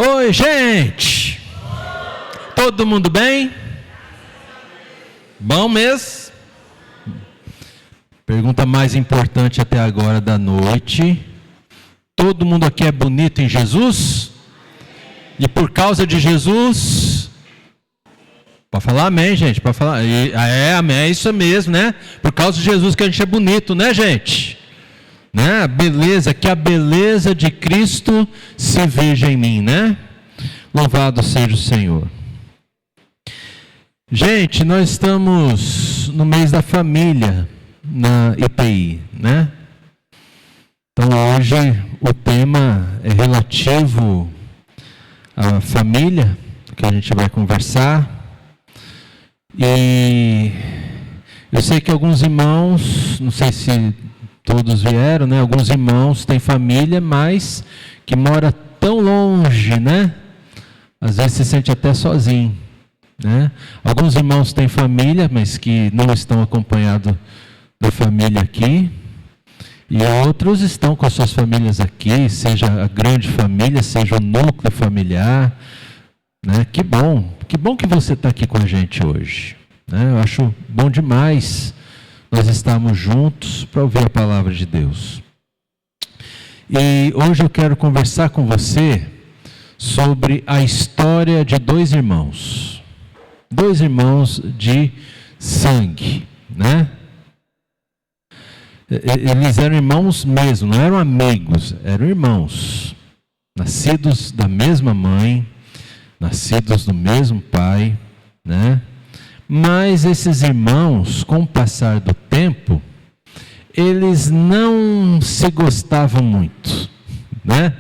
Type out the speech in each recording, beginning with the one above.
Oi, gente! Todo mundo bem? Bom mesmo? Pergunta mais importante até agora da noite. Todo mundo aqui é bonito em Jesus? E por causa de Jesus? Pode falar amém, gente? Pode falar. Amém, é isso mesmo, né? Por causa de Jesus que a gente é bonito, né, gente? Né? A beleza, que a beleza de Cristo se veja em mim, né? Louvado seja o Senhor. Gente, nós estamos no mês da família na IPI, né? Então hoje o tema é relativo à família, que a gente vai conversar. E eu sei que alguns irmãos, não sei se todos vieram, né? Alguns irmãos têm família, mas que mora tão longe, né? Às vezes se sente até sozinho, né? Alguns irmãos têm família, mas que não estão acompanhados da família aqui. E outros estão com as suas famílias aqui, seja a grande família, seja o núcleo familiar, né? Que bom que você está aqui com a gente hoje, né? Eu acho bom demais nós estamos juntos para ouvir a palavra de Deus. E hoje eu quero conversar com você sobre a história de dois irmãos de sangue, né? Eles eram irmãos mesmo, não eram amigos, eram irmãos, nascidos da mesma mãe, nascidos do mesmo pai, né? Mas esses irmãos, com o passar do tempo, eles não se gostavam muito, né?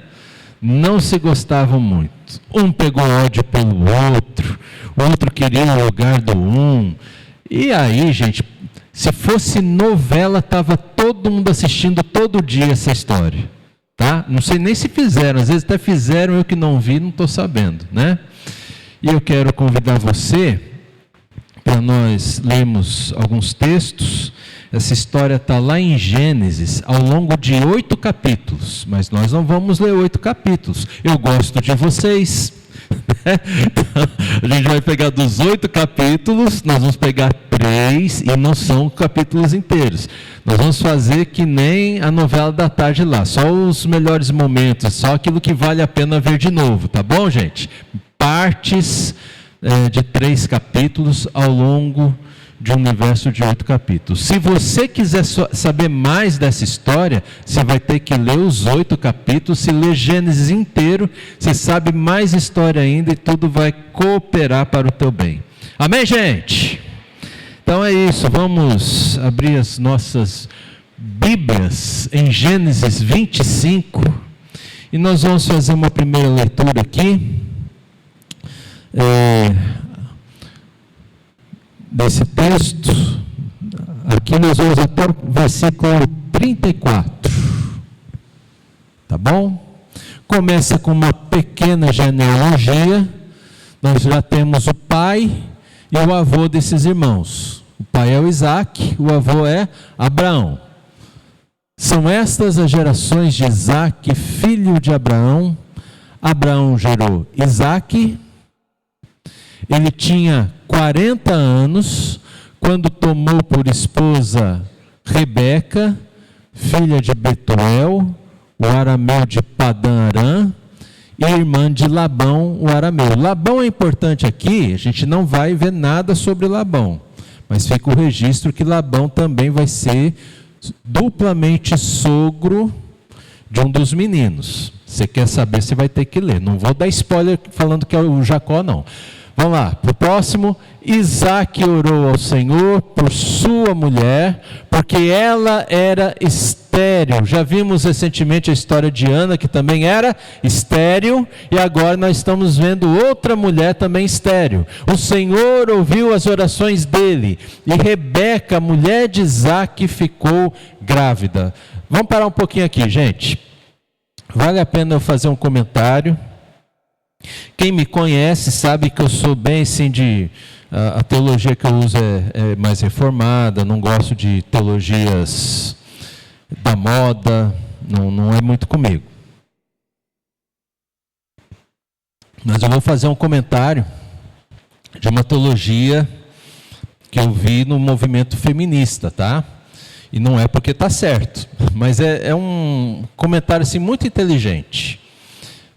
Não se gostavam muito. Um pegou ódio pelo outro, o outro queria o lugar do um. E aí, gente, se fosse novela, estava todo mundo assistindo todo dia essa história, tá? Não sei nem se fizeram, às vezes até fizeram, eu que não vi, não estou sabendo, né? E eu quero convidar você para nós lermos alguns textos. Essa história está lá em Gênesis, ao longo de 8 capítulos, mas nós não vamos ler 8 capítulos. Eu gosto de vocês. A gente vai pegar dos 8 capítulos, nós vamos pegar 3, e não são capítulos inteiros. Nós vamos fazer que nem a novela da tarde lá, só os melhores momentos, só aquilo que vale a pena ver de novo, tá bom, gente? Partes de 3 capítulos ao longo de um universo de 8 capítulos. Se você quiser saber mais dessa história, você vai ter que ler os 8 capítulos. Se ler Gênesis inteiro, você sabe mais história ainda e tudo vai cooperar para o teu bem. Amém, gente? Então é isso, vamos abrir as nossas Bíblias em Gênesis 25 e nós vamos fazer uma primeira leitura aqui. Desse texto, aqui nós vamos até o versículo 34, tá bom? Começa com uma pequena genealogia. Nós já temos o pai e o avô desses irmãos. O pai é o Isaac, o avô é Abraão. São estas as gerações de Isaac, filho de Abraão. Abraão gerou Isaac. Ele tinha 40 anos quando tomou por esposa Rebeca, filha de Betuel, o arameu de Padã Arã, e irmã de Labão, o arameu. Labão é importante aqui, a gente não vai ver nada sobre Labão, mas fica o registro que Labão também vai ser duplamente sogro de um dos meninos. Você quer saber, você vai ter que ler. Não vou dar spoiler falando que é o Jacó, não. Vamos lá, para o próximo. Isaac orou ao Senhor por sua mulher, porque ela era estéril. Já vimos recentemente a história de Ana, que também era estéril, e agora nós estamos vendo outra mulher também estéril. O Senhor ouviu as orações dele, e Rebeca, mulher de Isaac, ficou grávida. Vamos parar um pouquinho aqui, gente. Vale a pena eu fazer um comentário. Quem me conhece sabe que eu sou bem assim de... A teologia que eu uso é mais reformada, não gosto de teologias da moda, não é muito comigo. Mas eu vou fazer um comentário de uma teologia que eu vi no movimento feminista, tá? E não é porque está certo, mas é um comentário assim, muito inteligente.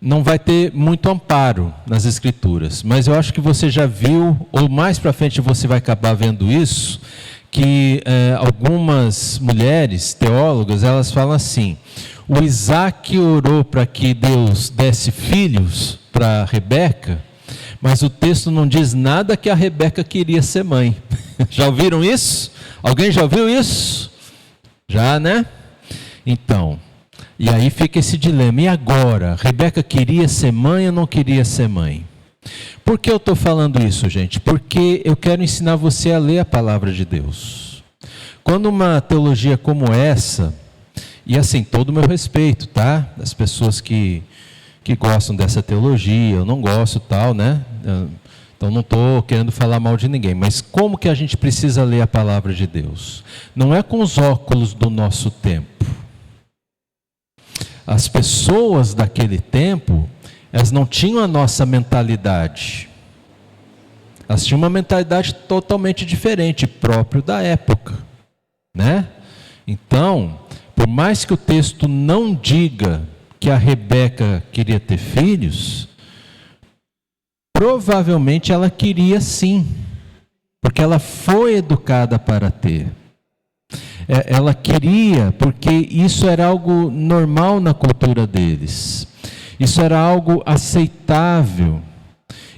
Não vai ter muito amparo nas Escrituras, mas eu acho que você já viu, ou mais para frente você vai acabar vendo isso, que algumas mulheres teólogas, elas falam assim: o Isaac orou para que Deus desse filhos para Rebeca, mas o texto não diz nada que a Rebeca queria ser mãe. Já ouviram isso? Alguém já ouviu isso? Já, né? Então, e aí fica esse dilema. E agora? Rebeca queria ser mãe ou não queria ser mãe? Por que eu estou falando isso, gente? Porque eu quero ensinar você a ler a palavra de Deus. Quando uma teologia como essa, e assim, todo o meu respeito, tá? Das pessoas que gostam dessa teologia, eu não gosto tal, né? Então não estou querendo falar mal de ninguém, mas como que a gente precisa ler a palavra de Deus? Não é com os óculos do nosso tempo. As pessoas daquele tempo, elas não tinham a nossa mentalidade. Elas tinham uma mentalidade totalmente diferente, próprio da época, né? Então, por mais que o texto não diga que a Rebeca queria ter filhos, provavelmente ela queria sim, porque ela foi educada para ter. Ela queria, porque isso era algo normal na cultura deles. Isso era algo aceitável.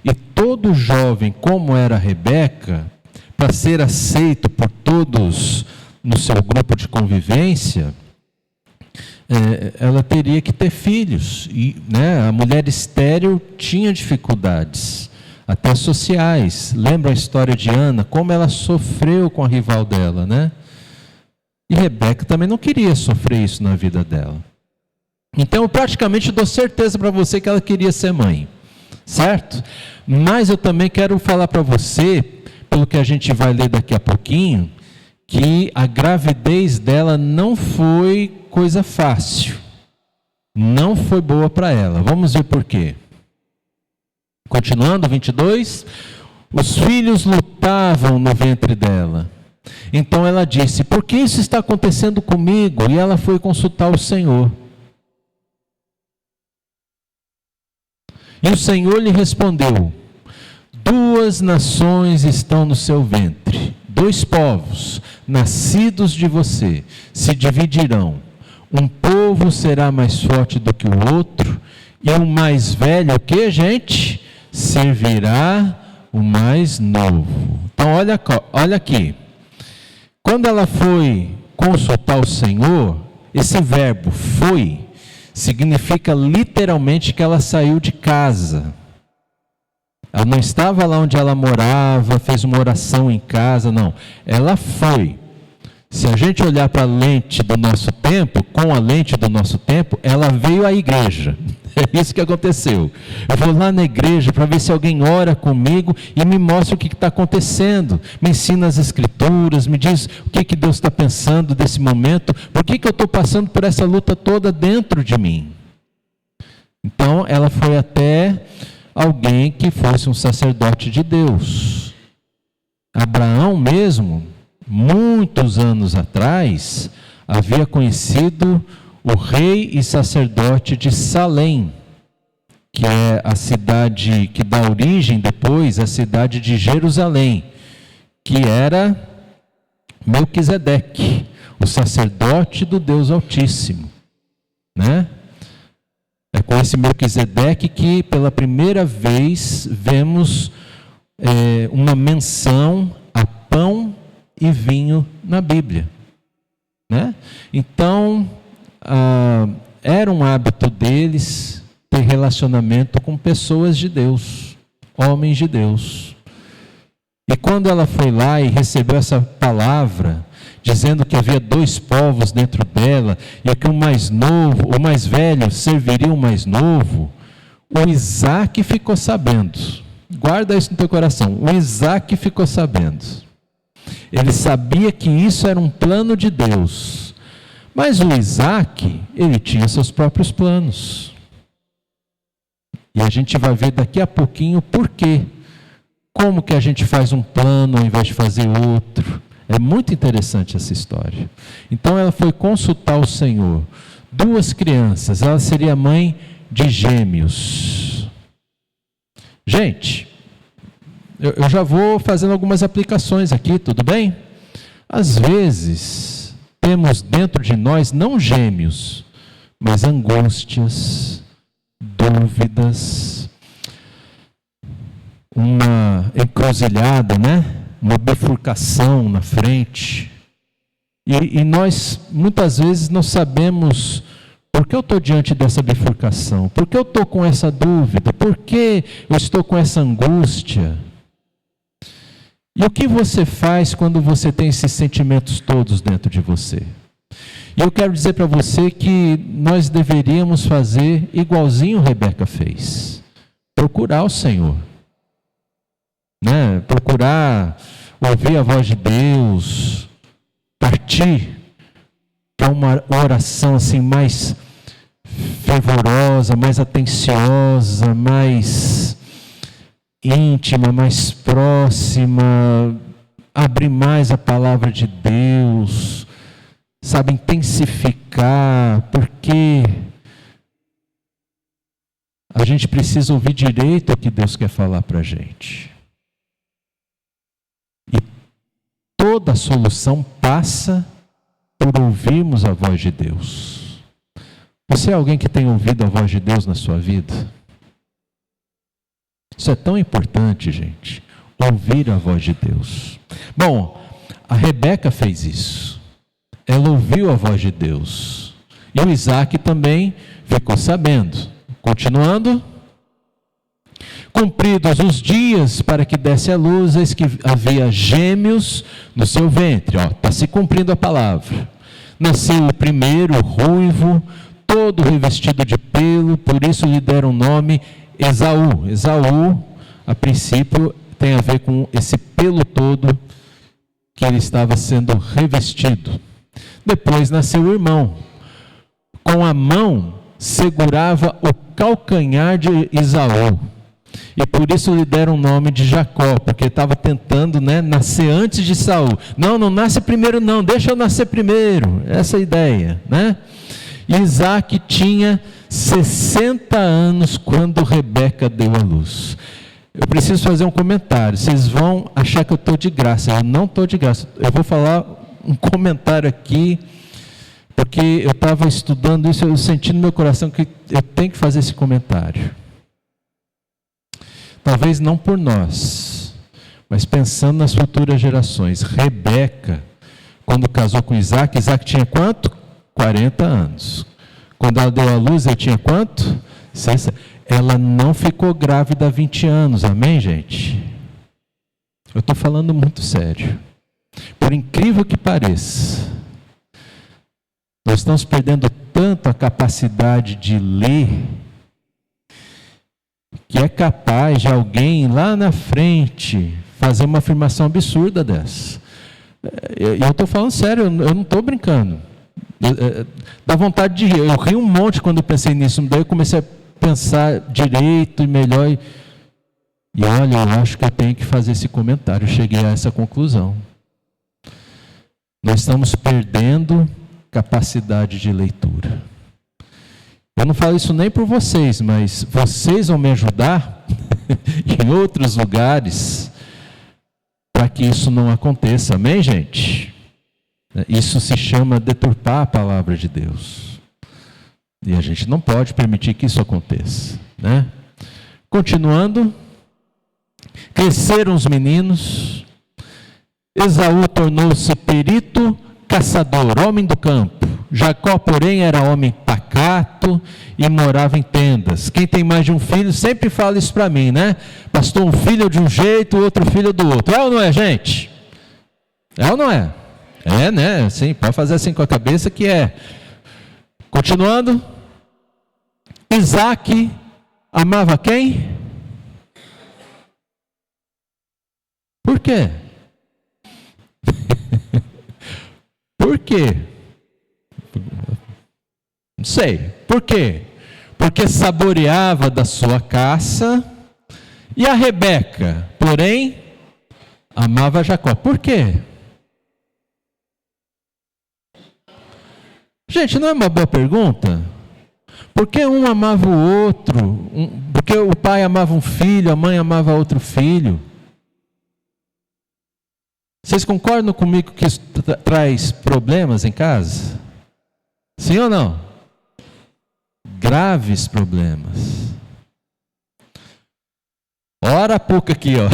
E todo jovem, como era Rebeca, para ser aceito por todos no seu grupo de convivência, ela teria que ter filhos. E, né, a mulher estéril tinha dificuldades, até sociais. Lembra a história de Ana, como ela sofreu com a rival dela, né? E Rebeca também não queria sofrer isso na vida dela. Então, eu praticamente dou certeza para você que ela queria ser mãe, certo? Mas eu também quero falar para você, pelo que a gente vai ler daqui a pouquinho, que a gravidez dela não foi coisa fácil. Não foi boa para ela. Vamos ver por quê. Continuando, 22. Os filhos lutavam no ventre dela. Então ela disse: por que isso está acontecendo comigo? E ela foi consultar o Senhor. E o Senhor lhe respondeu: 2 nações estão no seu ventre, 2 povos, nascidos de você, se dividirão. Um povo será mais forte do que o outro, e o mais velho, o que, gente? Servirá o mais novo. Então olha aqui. Quando ela foi consultar o Senhor, esse verbo foi significa literalmente que ela saiu de casa. Ela não estava lá onde ela morava, fez uma oração em casa, não. Ela foi. Se a gente olhar para a lente do nosso tempo, com a lente do nosso tempo, ela veio à igreja. É isso que aconteceu. Eu vou lá na igreja para ver se alguém ora comigo e me mostra o que está acontecendo. Me ensina as escrituras, me diz o que Deus está pensando desse momento. Por que eu estou passando por essa luta toda dentro de mim? Então, ela foi até alguém que fosse um sacerdote de Deus. Abraão mesmo, muitos anos atrás, havia conhecido o rei e sacerdote de Salém, que é a cidade que dá origem depois à cidade de Jerusalém, que era Melquisedeque, o sacerdote do Deus Altíssimo, né? É com esse Melquisedeque que pela primeira vez vemos uma menção a pão e vinho na Bíblia, né? Então, era um hábito deles ter relacionamento com pessoas de Deus, homens de Deus. E quando ela foi lá e recebeu essa palavra, dizendo que havia 2 povos dentro dela, e que o mais novo, o mais velho, serviria o mais novo, o Isaac ficou sabendo. Guarda isso no teu coração. O Isaac ficou sabendo. Ele sabia que isso era um plano de Deus. Mas o Isaac, ele tinha seus próprios planos. E a gente vai ver daqui a pouquinho por quê. Como que a gente faz um plano ao invés de fazer outro. É muito interessante essa história. Então ela foi consultar o Senhor. 2 crianças, ela seria mãe de gêmeos. Gente, eu já vou fazendo algumas aplicações aqui, tudo bem? Às vezes, temos dentro de nós não gêmeos, mas angústias, dúvidas, uma encruzilhada, né? Uma bifurcação na frente. E nós, muitas vezes, não sabemos por que eu estou diante dessa bifurcação, por que eu estou com essa dúvida, por que eu estou com essa angústia. E o que você faz quando você tem esses sentimentos todos dentro de você? E eu quero dizer para você que nós deveríamos fazer igualzinho Rebeca fez. Procurar o Senhor. Né? Procurar ouvir a voz de Deus. Partir para uma oração assim mais fervorosa, mais atenciosa, mais íntima, mais próxima, abrir mais a palavra de Deus, sabe, intensificar, porque a gente precisa ouvir direito o que Deus quer falar para a gente. E toda a solução passa por ouvirmos a voz de Deus. Você é alguém que tem ouvido a voz de Deus na sua vida? Isso é tão importante, gente, ouvir a voz de Deus. Bom, a Rebeca fez isso. Ela ouviu a voz de Deus. E o Isaac também ficou sabendo. Continuando. Cumpridos os dias para que desse à luz, eis que havia gêmeos no seu ventre. Está se cumprindo a palavra. Nasceu o primeiro, ruivo, todo revestido de pelo, por isso lhe deram o nome Esaú. Esaú, a princípio, tem a ver com esse pelo todo que ele estava sendo revestido. Depois nasceu o irmão. Com a mão segurava o calcanhar de Esaú. E por isso lhe deram o nome de Jacó, porque estava tentando, né, nascer antes de Saul. Não nasce primeiro não, deixa eu nascer primeiro. Essa é a ideia, né? E Isaac tinha 60 anos quando Rebeca deu à luz. Eu preciso fazer um comentário. Vocês vão achar que eu estou de graça. Eu não estou de graça. Eu vou falar um comentário aqui, porque eu estava estudando isso, eu senti no meu coração que eu tenho que fazer esse comentário. Talvez não por nós, mas pensando nas futuras gerações. Rebeca, quando casou com Isaac, Isaac tinha quanto? 40 anos. Quando ela deu à luz, ele tinha quanto? 6. Ela não ficou grávida há 20 anos, amém, gente? Eu estou falando muito sério. Por incrível que pareça, nós estamos perdendo tanto a capacidade de ler, que é capaz de alguém lá na frente fazer uma afirmação absurda dessa. Eu estou falando sério, eu não estou brincando. Dá vontade de rir. Eu ri um monte quando eu pensei nisso, daí eu comecei a pensar direito e melhor. E olha, eu acho que eu tenho que fazer esse comentário. Eu cheguei a essa conclusão. Nós estamos perdendo capacidade de leitura. Eu não falo isso nem por vocês, mas vocês vão me ajudar em outros lugares para que isso não aconteça. Amém, gente? Isso se chama deturpar a palavra de Deus. E a gente não pode permitir que isso aconteça, né? Continuando. Cresceram os meninos. Esaú tornou-se perito caçador, homem do campo. Jacó, porém, era homem pacato e morava em tendas. Quem tem mais de um filho sempre fala isso para mim, né? Pastor, um filho de um jeito, outro filho do outro. É ou não é, gente? É ou não é? É, né? Sim, pode fazer assim com a cabeça que é. Continuando. Isaac amava quem? Por quê? Por quê? Não sei. Por quê? porque saboreava da sua caça. E a Rebeca, porém, amava Jacó. Por quê? Gente, não é uma boa pergunta? Por que um amava o outro? Porque o pai amava um filho, a mãe amava outro filho? Vocês concordam comigo que isso traz problemas em casa? Sim ou não? Graves problemas. Ora a pouco aqui, ó.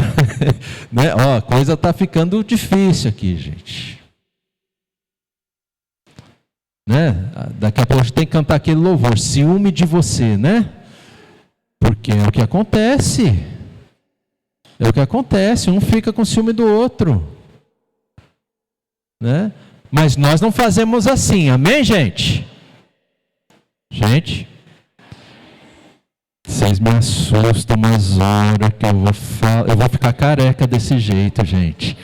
Né? Ó, a coisa está ficando difícil aqui, gente. Né? Daqui a pouco a gente tem que cantar aquele louvor, ciúme de você, né? Porque é o que acontece. É o que acontece, um fica com ciúme do outro. Né? Mas nós não fazemos assim, amém, gente? Gente, vocês me assustam umas horas que eu vou ficar careca desse jeito, gente.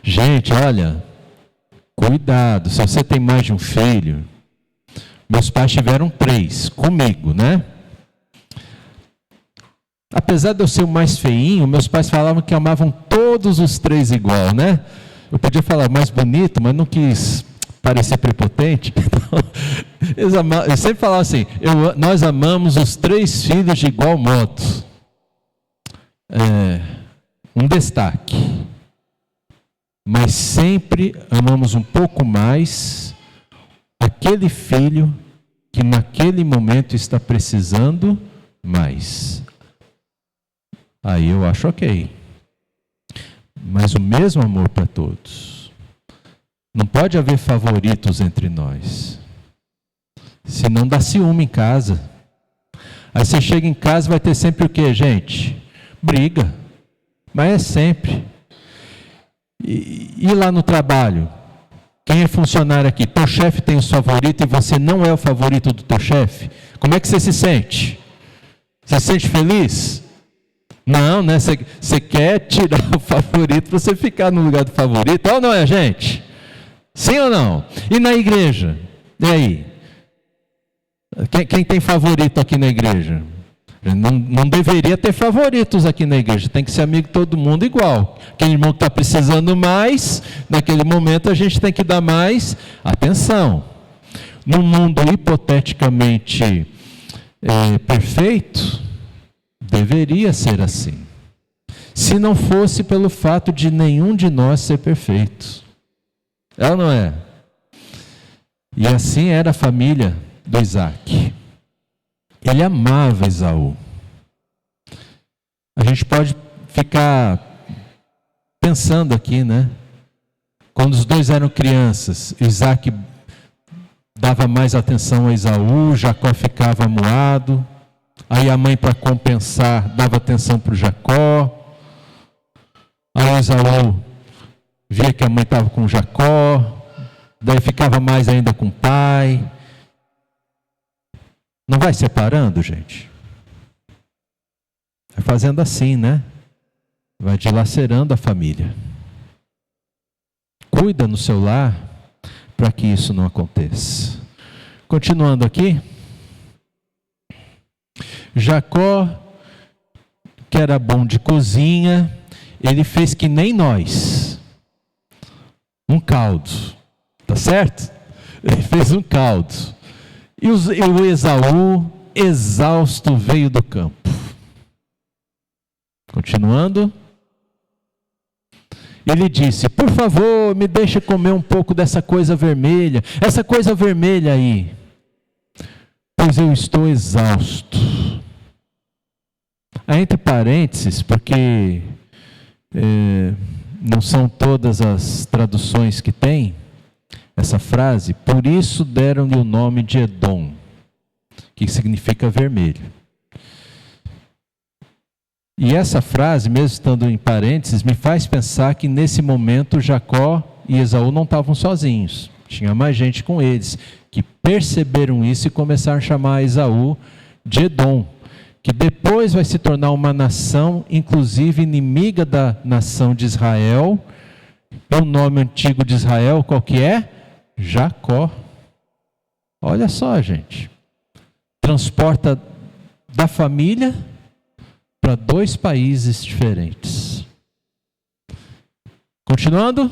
Gente, olha, cuidado, se você tem mais de um filho, meus pais tiveram 3 comigo, né? Apesar de eu ser o mais feinho, meus pais falavam que amavam todos os 3 igual, né? Eu podia falar mais bonito, mas não quis parecer prepotente. Então, eu sempre falava assim, nós amamos os 3 filhos de igual modo. Um destaque. Mas sempre amamos um pouco mais aquele filho que naquele momento está precisando mais. Aí eu acho ok. Mas o mesmo amor para todos. Não pode haver favoritos entre nós. Senão dá ciúme em casa. Aí você chega em casa e vai ter sempre o quê, gente? Briga. Mas é sempre. E lá no trabalho? Quem é funcionário aqui? Teu chefe tem os favoritos e você não é o favorito do teu chefe? Como é que você se sente? Você se sente feliz? Não, né? Você quer tirar o favorito para você ficar no lugar do favorito, ou não é, gente? Sim ou não? E na igreja? E aí? Quem tem favorito aqui na igreja? Não deveria ter favoritos aqui na igreja, tem que ser amigo de todo mundo igual. Aquele irmão que está precisando mais, naquele momento a gente tem que dar mais atenção. Num mundo hipoteticamente perfeito, deveria ser assim. Se não fosse pelo fato de nenhum de nós ser perfeito. É ou não é? E assim era a família do Isaac. Ele amava Esaú. A gente pode ficar pensando aqui, né? Quando os dois eram crianças, Isaac dava mais atenção a Esaú, Jacó ficava amuado. Aí a mãe, para compensar, dava atenção para o Jacó. Aí Esaú via que a mãe estava com Jacó, daí ficava mais ainda com o pai. Não vai separando, gente? Vai fazendo assim, né? Vai dilacerando a família. Cuida no seu lar para que isso não aconteça. Continuando aqui. Jacó, que era bom de cozinha, ele fez que nem nós. Um caldo. Tá certo? Ele fez um caldo. E o Esaú, exausto, veio do campo. Continuando. Ele disse, por favor, me deixe comer um pouco dessa coisa vermelha. Essa coisa vermelha aí. Pois eu estou exausto. Aí, entre parênteses, porque não são todas as traduções que tem essa frase, por isso deram-lhe o nome de Edom, que significa vermelho. E essa frase, mesmo estando em parênteses, me faz pensar que nesse momento Jacó e Esaú não estavam sozinhos. Tinha mais gente com eles, que perceberam isso e começaram a chamar Esaú de Edom, que depois vai se tornar uma nação, inclusive inimiga da nação de Israel. O nome antigo de Israel, qual que é? Jacó. Olha só, gente. Transporta da família para 2 países diferentes. Continuando.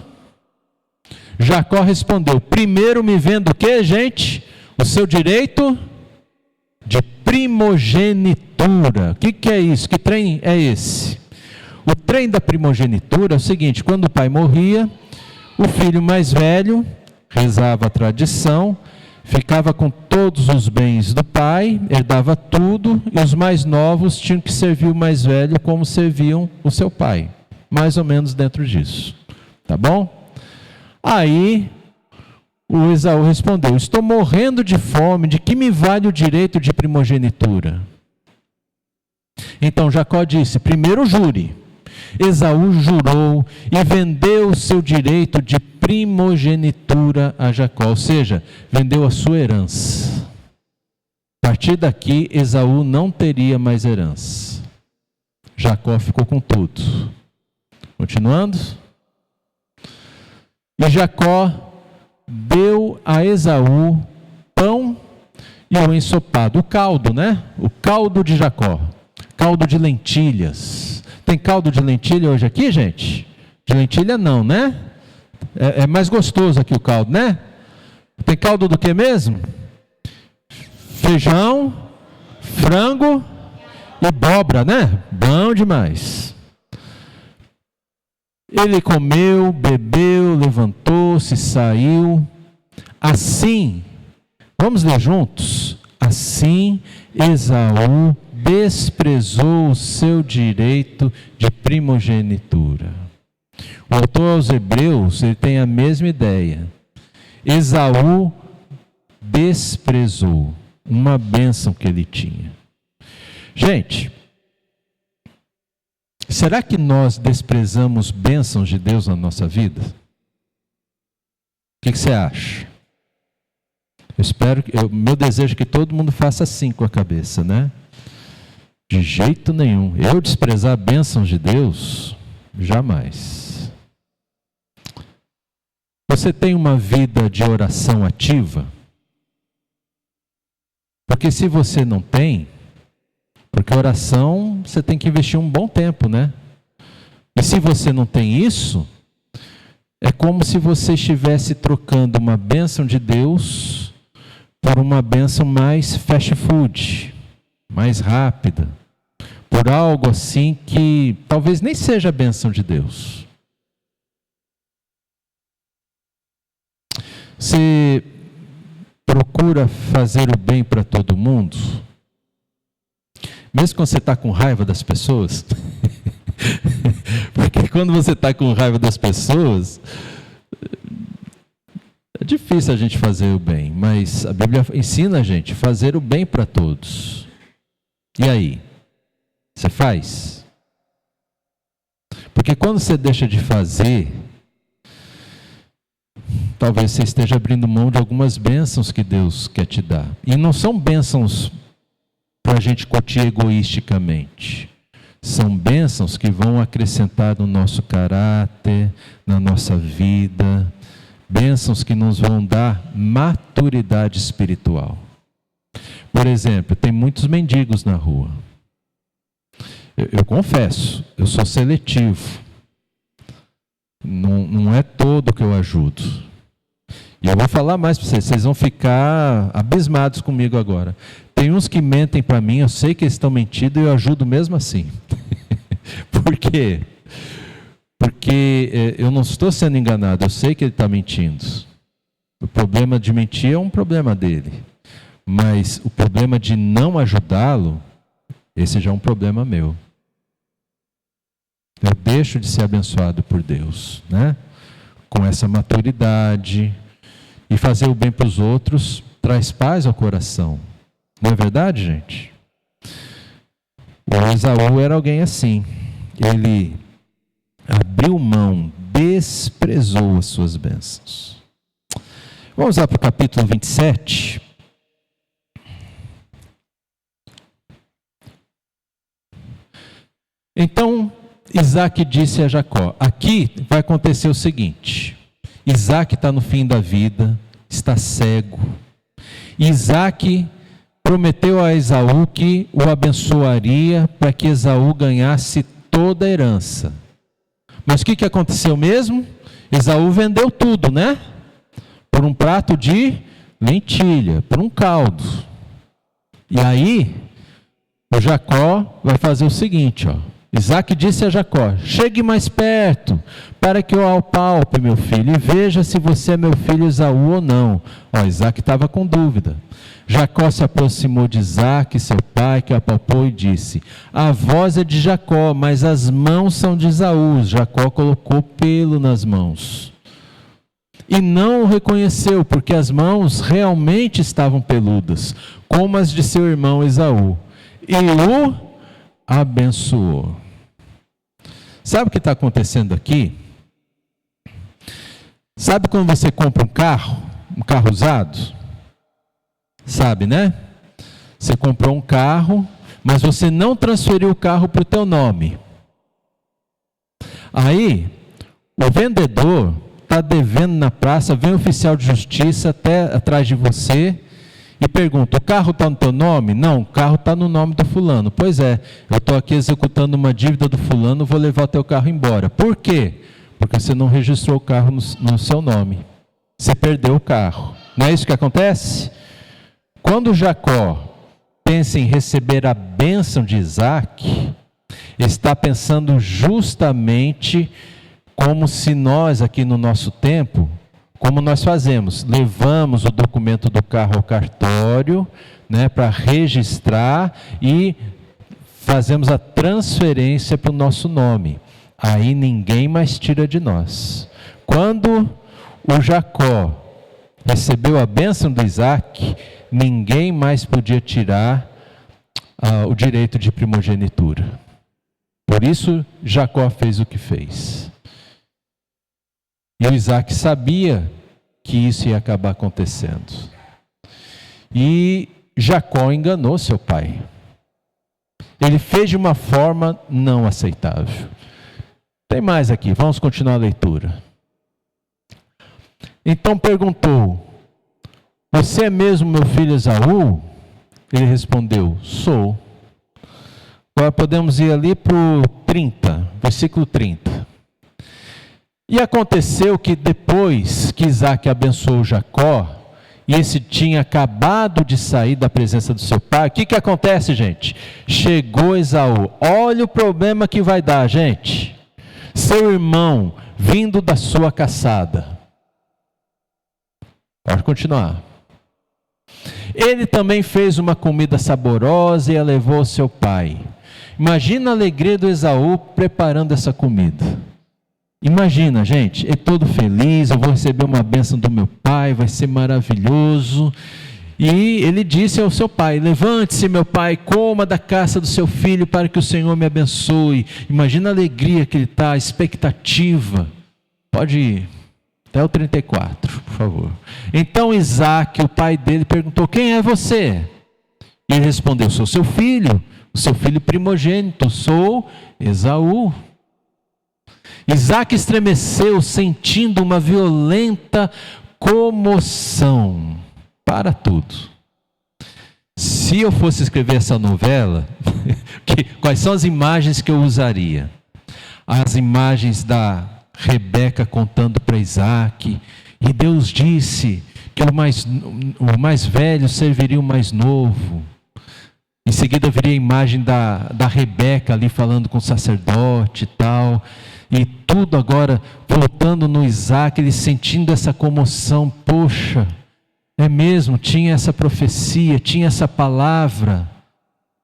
Jacó respondeu: primeiro me vendo o que, gente? O seu direito de primogenitura. O que é isso? Que trem é esse? O trem da primogenitura é o seguinte: quando o pai morria, o filho mais velho rezava a tradição, ficava com todos os bens do pai, herdava tudo, e os mais novos tinham que servir o mais velho como serviam o seu pai. Mais ou menos dentro disso. Tá bom? Aí o Esaú respondeu: estou morrendo de fome, de que me vale o direito de primogenitura? Então Jacó disse: primeiro jure. Esaú jurou e vendeu o seu direito de primogenitura a Jacó, ou seja, vendeu a sua herança. A partir daqui, Esaú não teria mais herança. Jacó ficou com tudo. Continuando. E Jacó deu a Esaú pão e o ensopado, o caldo, né? O caldo de Jacó, caldo de lentilhas. Tem caldo de lentilha hoje aqui, gente? De lentilha não, né? É mais gostoso aqui o caldo, né? Tem caldo do que mesmo? Feijão, frango e abóbora, né? Bom demais. Ele comeu, bebeu, levantou-se, saiu. Assim, vamos ler juntos? Assim Esaú desprezou o seu direito de primogenitura. O autor aos Hebreus, ele tem a mesma ideia. Esaú desprezou uma bênção que ele tinha. Gente, será que nós desprezamos bênçãos de Deus na nossa vida? O que você acha? Meu desejo é que todo mundo faça assim com a cabeça, né? De jeito nenhum. Eu desprezar bênçãos de Deus? Jamais. Você tem uma vida de oração ativa? Porque se você não tem, porque oração você tem que investir um bom tempo, né? E se você não tem isso, é como se você estivesse trocando uma bênção de Deus por uma bênção mais fast food, mais rápida, por algo assim que talvez nem seja a bênção de Deus. Você procura fazer o bem para todo mundo, mesmo quando você está com raiva das pessoas, porque quando você está com raiva das pessoas, é difícil a gente fazer o bem, mas a Bíblia ensina a gente a fazer o bem para todos. E aí? Você faz? Porque quando você deixa de fazer, talvez você esteja abrindo mão de algumas bênçãos que Deus quer te dar. E não são bênçãos para a gente curtir egoisticamente. São bênçãos que vão acrescentar no nosso caráter, na nossa vida. Bênçãos que nos vão dar maturidade espiritual. Por exemplo, tem muitos mendigos na rua. Eu confesso, eu sou seletivo. Não é todo que eu ajudo. E eu vou falar mais para vocês vão ficar abismados comigo agora. Tem uns que mentem para mim, eu sei que eles estão mentindo e eu ajudo mesmo assim. Por quê? Porque eu não estou sendo enganado, eu sei que ele está mentindo. O problema de mentir é um problema dele. Mas o problema de não ajudá-lo, esse já é um problema meu. Eu deixo de ser abençoado por Deus, né? Com essa maturidade. E fazer o bem para os outros traz paz ao coração. Não é verdade, gente? O Esaú era alguém assim. Ele abriu mão, desprezou as suas bênçãos. Vamos lá para o capítulo 27. Então, Isaac disse a Jacó: aqui vai acontecer o seguinte. Isaac está no fim da vida, está cego. Isaac prometeu a Esaú que o abençoaria para que Esaú ganhasse toda a herança. Mas o que aconteceu mesmo? Esaú vendeu tudo, né? Por um prato de lentilha, por um caldo. E aí, o Jacó vai fazer o seguinte, ó. Isaac disse a Jacó: chegue mais perto, para que eu apalpe, meu filho, e veja se você é meu filho Esaú ou não. Ó, Isaac estava com dúvida. Jacó se aproximou de Isaac, seu pai, que o apalpou e disse: a voz é de Jacó, mas as mãos são de Esaú. Jacó colocou pelo nas mãos. E não o reconheceu, porque as mãos realmente estavam peludas, como as de seu irmão Esaú. E o abençoou. Sabe o que está acontecendo aqui? Sabe quando você compra um carro usado? Sabe, né? Você comprou um carro, mas você não transferiu o carro para o teu nome. Aí, o vendedor está devendo na praça, vem um oficial de justiça até atrás de você e pergunta: o carro está no teu nome? Não, o carro está no nome do fulano. Pois é, eu estou aqui executando uma dívida do fulano, vou levar o teu carro embora. Por quê? Porque você não registrou o carro no seu nome. Você perdeu o carro. Não é isso que acontece? Quando Jacó pensa em receber a bênção de Isaac, está pensando justamente como se nós aqui no nosso tempo, como nós fazemos, levamos o documento do carro ao cartório, né, para registrar e fazemos a transferência para o nosso nome. Aí ninguém mais tira de nós. Quando o Jacó recebeu a bênção do Isaac, ninguém mais podia tirar o direito de primogenitura. Por isso Jacó fez o que fez. E o Isaac sabia que isso ia acabar acontecendo. E Jacó enganou seu pai. Ele fez de uma forma não aceitável. Tem mais aqui, vamos continuar a leitura. Então perguntou: você é mesmo meu filho Esaú? Ele respondeu: sou. Agora podemos ir ali para o 30, versículo 30. E aconteceu que depois que Isaac abençoou Jacó, e esse tinha acabado de sair da presença do seu pai, o que acontece, gente? Chegou Esaú. Olha o problema que vai dar, gente. Seu irmão vindo da sua caçada. Pode continuar. Ele também fez uma comida saborosa e a levou ao seu pai. Imagina a alegria do Esaú preparando essa comida. Imagina, gente, é todo feliz, eu vou receber uma bênção do meu pai, vai ser maravilhoso. E ele disse ao seu pai: levante-se, meu pai, coma da caça do seu filho para que o Senhor me abençoe. Imagina a alegria que ele está, a expectativa. Pode ir até o 34, por favor. Então Isaac, o pai dele, perguntou: quem é você? E ele respondeu: sou seu filho, o seu filho primogênito, sou Esaú. Isaac estremeceu, sentindo uma violenta comoção. Para tudo. Se eu fosse escrever essa novela, quais são as imagens que eu usaria? As imagens da Rebeca contando para Isaac, e Deus disse que o mais velho serviria o mais novo. Em seguida viria a imagem da Rebeca ali falando com o sacerdote e tal. E tudo agora voltando no Isaac, ele sentindo essa comoção. Poxa, é mesmo, tinha essa profecia, tinha essa palavra.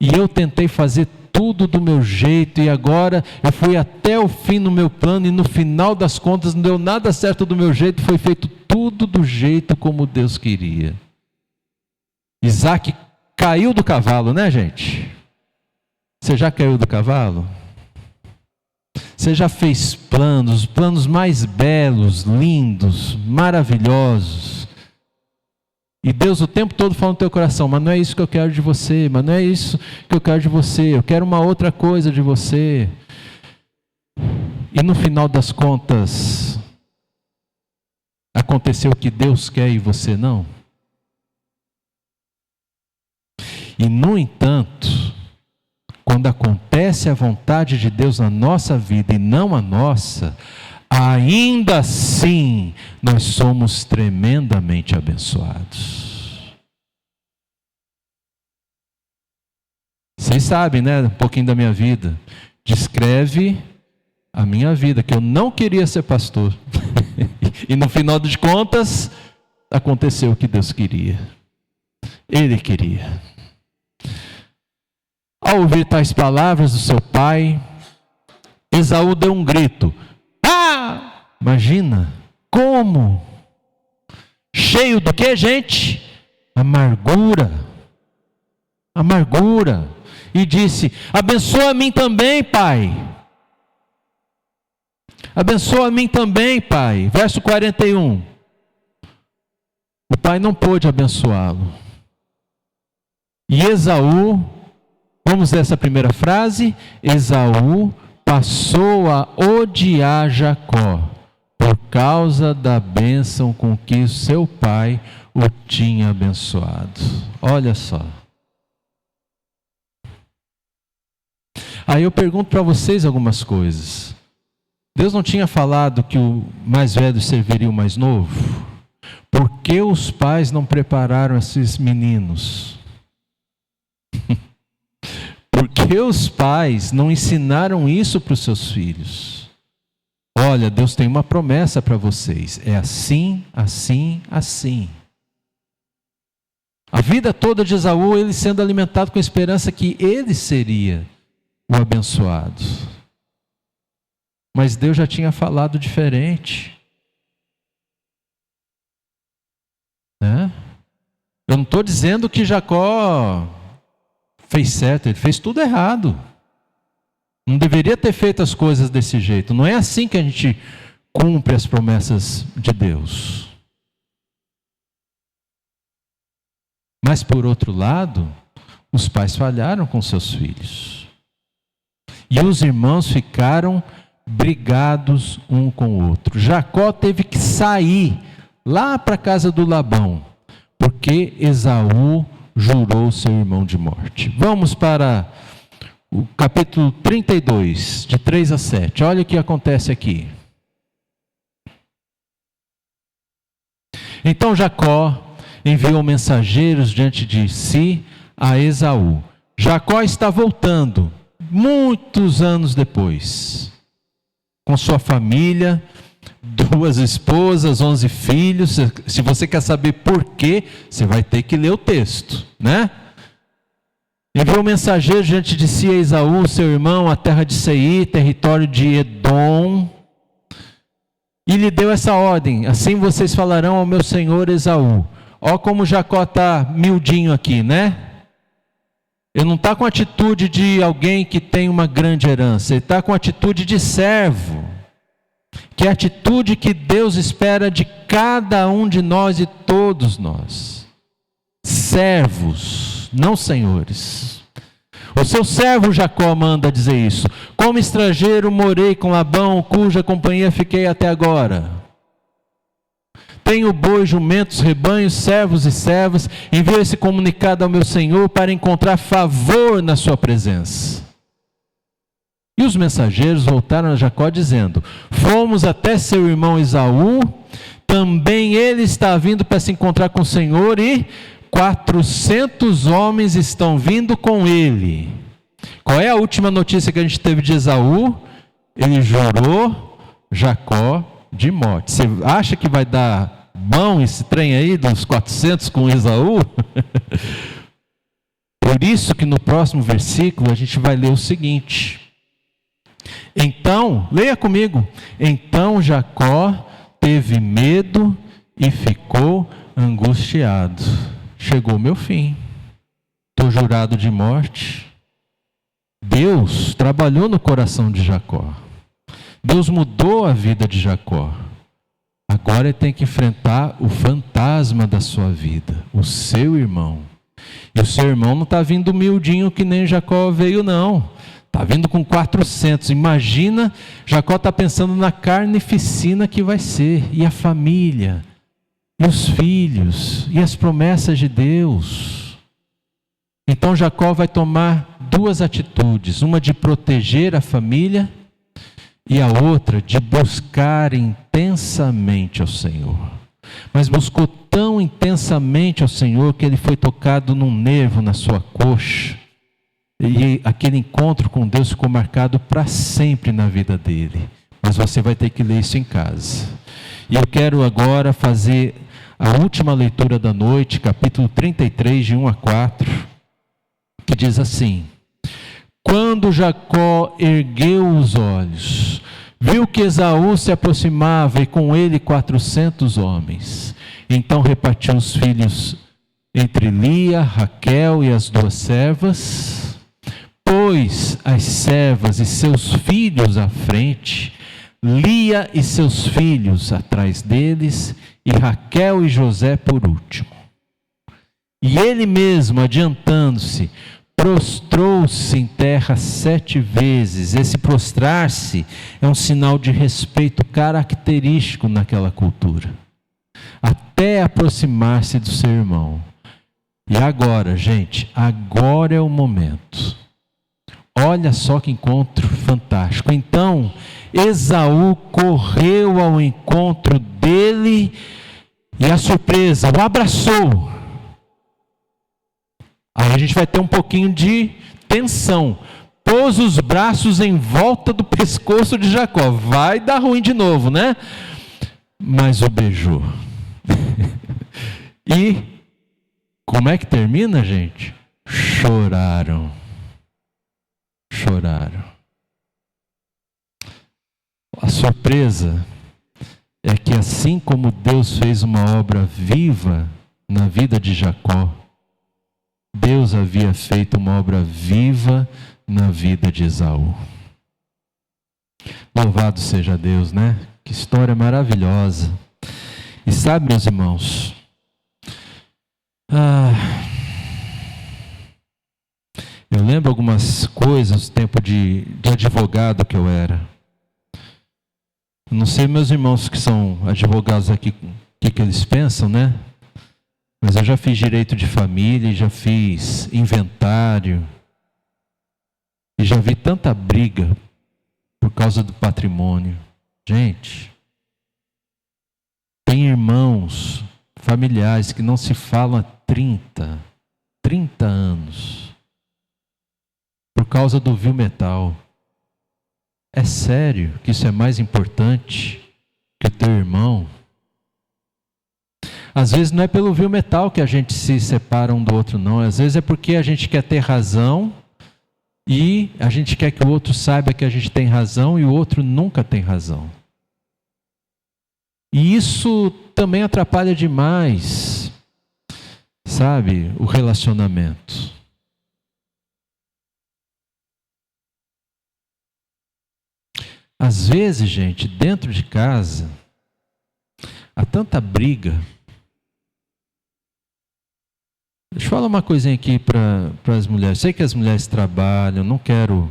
E eu tentei fazer tudo do meu jeito, e agora eu fui até o fim no meu plano, e no final das contas não deu nada certo do meu jeito, foi feito tudo do jeito como Deus queria. Isaac caiu do cavalo, né, gente? Você já caiu do cavalo? Você já fez planos mais belos, lindos, maravilhosos. E Deus o tempo todo fala no teu coração: mas não é isso que eu quero de você, mas não é isso que eu quero de você, eu quero uma outra coisa de você. E no final das contas, aconteceu o que Deus quer e você não. E, no entanto, quando acontece a vontade de Deus na nossa vida e não a nossa, ainda assim nós somos tremendamente abençoados. Vocês sabem, né? Um pouquinho da minha vida. Descreve a minha vida, que eu não queria ser pastor. E no final de contas, aconteceu o que Deus queria. Ele queria. Ao ouvir tais palavras do seu pai, Esaú deu um grito. Ah! Imagina, como? Cheio do que, gente? Amargura. Amargura. E disse, abençoa a mim também, pai. Abençoa a mim também, pai. Verso 41. O pai não pôde abençoá-lo. E Esaú, vamos ler essa primeira frase. Esaú passou a odiar Jacó por causa da bênção com que seu pai o tinha abençoado. Olha só. Aí eu pergunto para vocês algumas coisas. Deus não tinha falado que o mais velho serviria o mais novo? Por que os pais não prepararam esses meninos? Por que os pais não ensinaram isso para os seus filhos? Olha, Deus tem uma promessa para vocês. É assim, assim, assim. A vida toda de Esaú, ele sendo alimentado com a esperança que ele seria o abençoado. Mas Deus já tinha falado diferente. Né? Eu não estou dizendo que Jacó fez certo, ele fez tudo errado. Não deveria ter feito as coisas desse jeito. Não é assim que a gente cumpre as promessas de Deus. Mas por outro lado, os pais falharam com seus filhos. E os irmãos ficaram brigados um com o outro. Jacó teve que sair lá para a casa do Labão, porque Esaú jurou seu irmão de morte. Vamos para o capítulo 32, de 3 a 7. Olha o que acontece aqui. Então Jacó enviou mensageiros diante de si a Esaú. Jacó está voltando, muitos anos depois, com sua família, 2 esposas, 11 filhos. Se você quer saber por quê, você vai ter que ler o texto, né? Enviou mensageiro diante de si a Esaú, seu irmão, a terra de Seir, território de Edom, e lhe deu essa ordem: assim vocês falarão ao meu senhor Esaú. Ó como Jacó está miudinho aqui, né? Ele não está com a atitude de alguém que tem uma grande herança, ele está com a atitude de servo, que é a atitude que Deus espera de cada um de nós e todos nós. Servos, não senhores. O seu servo Jacó manda dizer isso. Como estrangeiro morei com Labão, cuja companhia fiquei até agora. Tenho boi, jumentos, rebanhos, servos e servas. Envio esse comunicado ao meu senhor para encontrar favor na sua presença. E os mensageiros voltaram a Jacó dizendo: fomos até seu irmão Esaú, também ele está vindo para se encontrar com o Senhor, e 400 homens estão vindo com ele. Qual é a última notícia que a gente teve de Esaú? Ele jurou Jacó de morte. Você acha que vai dar bom esse trem aí dos 400 com Esaú? Por isso que no próximo versículo a gente vai ler o seguinte. Então, leia comigo. Então Jacó teve medo e ficou angustiado. Chegou meu fim. Estou jurado de morte. Deus trabalhou no coração de Jacó. Deus mudou a vida de Jacó. Agora ele tem que enfrentar o fantasma da sua vida, o seu irmão. E o seu irmão não está vindo humildinho que nem Jacó veio, não. Está vindo com 400. Imagina, Jacó está pensando na carnificina que vai ser. E a família, e os filhos, e as promessas de Deus. Então Jacó vai tomar duas atitudes, uma de proteger a família e a outra de buscar intensamente ao Senhor. Mas buscou tão intensamente ao Senhor que ele foi tocado num nervo na sua coxa. E aquele encontro com Deus ficou marcado para sempre na vida dele. Mas você vai ter que ler isso em casa. E eu quero agora fazer a última leitura da noite, capítulo 33, de 1 a 4, que diz assim: Quando Jacó ergueu os olhos, viu que Esaú se aproximava e com ele 400 homens. Então repartiu os filhos entre Lia, Raquel e as duas servas. Pôs as servas e seus filhos à frente, Lia e seus filhos atrás deles, e Raquel e José por último. E ele mesmo, adiantando-se, prostrou-se em terra 7 vezes. Esse prostrar-se é um sinal de respeito característico naquela cultura, até aproximar-se do seu irmão. E agora, gente, agora é o momento. Olha só que encontro fantástico. Então, Esaú correu ao encontro dele e a surpresa, o abraçou. Aí a gente vai ter um pouquinho de tensão. Pôs os braços em volta do pescoço de Jacó. Vai dar ruim de novo, né? Mas o beijou. E como é que termina, gente? Choraram. A surpresa é que assim como Deus fez uma obra viva na vida de Jacó, Deus havia feito uma obra viva na vida de Esaú. Louvado seja Deus, né? Que história maravilhosa. E sabe, meus irmãos, eu lembro algumas coisas do tempo de advogado que eu era. Eu não sei, meus irmãos que são advogados aqui, o que eles pensam, né? Mas eu já fiz direito de família, já fiz inventário, e já vi tanta briga por causa do patrimônio. Gente, tem irmãos, familiares que não se falam há 30 anos. Por causa do vil metal. É sério que isso é mais importante que o teu irmão? Às vezes não é pelo vil metal que a gente se separa um do outro, não. Às vezes é porque a gente quer ter razão e a gente quer que o outro saiba que a gente tem razão e o outro nunca tem razão. E isso também atrapalha demais, sabe, o relacionamento. Às vezes, gente, dentro de casa, há tanta briga. Deixa eu falar uma coisinha aqui para as mulheres. Sei que as mulheres trabalham, não quero,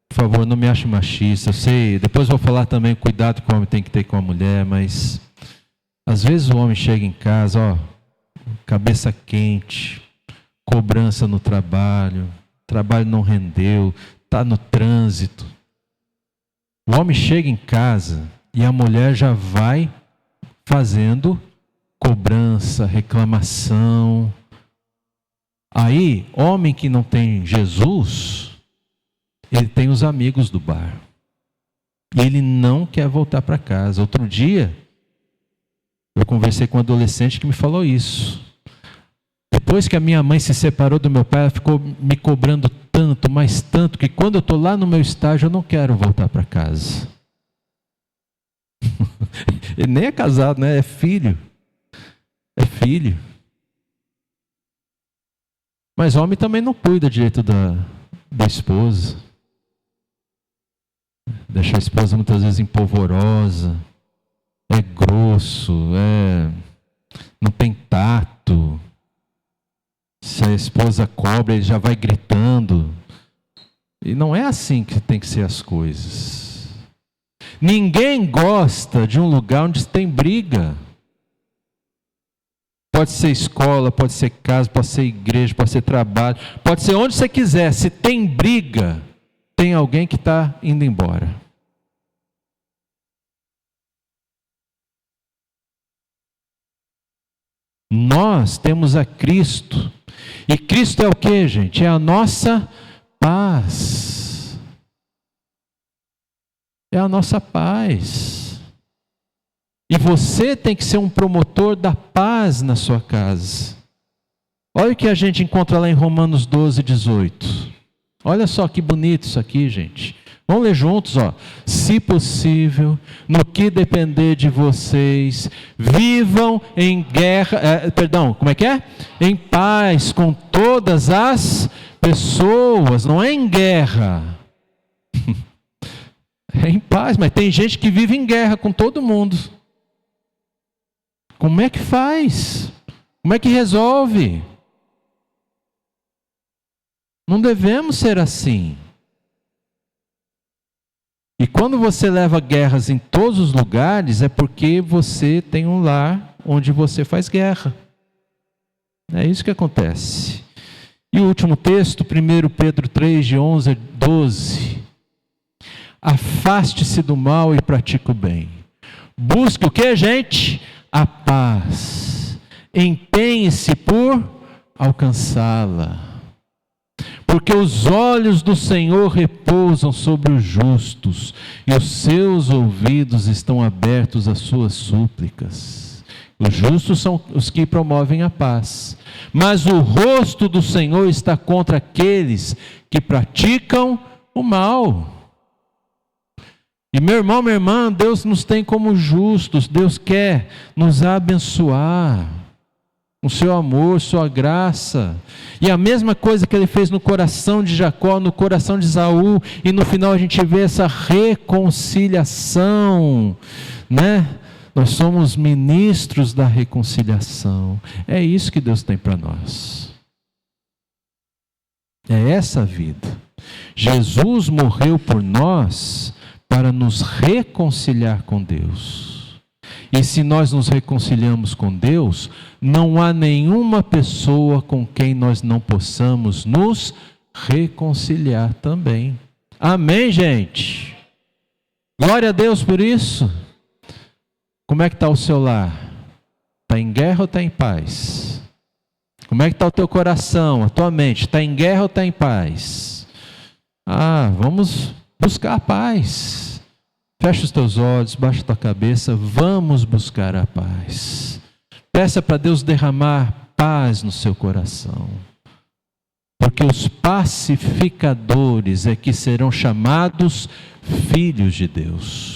por favor, não me ache machista. Eu sei, depois vou falar também o cuidado que o homem tem que ter com a mulher, mas às vezes o homem chega em casa, cabeça quente, cobrança no trabalho, o trabalho não rendeu, está no trânsito. O homem chega em casa e a mulher já vai fazendo cobrança, reclamação. Aí, homem que não tem Jesus, ele tem os amigos do bar. E ele não quer voltar para casa. Outro dia, eu conversei com um adolescente que me falou isso. Depois que a minha mãe se separou do meu pai, ela ficou me cobrando tanto, mas tanto, que quando eu estou lá no meu estágio, eu não quero voltar para casa. Ele nem é casado, né? É filho. É filho. Mas homem também não cuida direito da esposa. Deixa a esposa muitas vezes empolvorosa. É grosso, não tem tato. Se a esposa cobra, ele já vai gritando. E não é assim que tem que ser as coisas. Ninguém gosta de um lugar onde tem briga. pode ser escola, pode ser casa, pode ser igreja, pode ser trabalho, pode ser onde você quiser. Se tem briga, tem alguém que está indo embora. Nós temos a Cristo. E Cristo é o que, gente? É a nossa paz. É a nossa paz. E você tem que ser um promotor da paz na sua casa. Olha o que a gente encontra lá em Romanos 12, 18. Olha só que bonito isso aqui, gente. Vamos ler juntos, ó. Se possível, no que depender de vocês, vivam em guerra, como é que é? Em paz com todas as pessoas, não é em guerra. É em paz, mas tem gente que vive em guerra com todo mundo. Como é que faz? Como é que resolve? Não devemos ser assim. E quando você leva guerras em todos os lugares, é porque você tem um lar onde você faz guerra. É isso que acontece. E o último texto, 1 Pedro 3, de 11 a 12. Afaste-se do mal e pratique o bem. Busque o que, gente? A paz. Empenhe-se por alcançá-la. Porque os olhos do Senhor repousam sobre os justos, e os seus ouvidos estão abertos às suas súplicas. Os justos são os que promovem a paz, mas o rosto do Senhor está contra aqueles que praticam o mal. E meu irmão, minha irmã, Deus nos tem como justos, Deus quer nos abençoar. O seu amor, sua graça. E a mesma coisa que ele fez no coração de Jacó, no coração de Esaú, e no final a gente vê essa reconciliação, né? Nós somos ministros da reconciliação. É isso que Deus tem para nós. É essa a vida. Jesus morreu por nós para nos reconciliar com Deus. E se nós nos reconciliamos com Deus, não há nenhuma pessoa com quem nós não possamos nos reconciliar também. Amém, gente? Glória a Deus por isso. Como é que está o seu lar? Está em guerra ou está em paz? Como é que está o teu coração, a tua mente? Está em guerra ou está em paz? Vamos buscar a paz. Fecha os teus olhos, baixa a tua cabeça, vamos buscar a paz. Peça para Deus derramar paz no seu coração. Porque os pacificadores é que serão chamados filhos de Deus.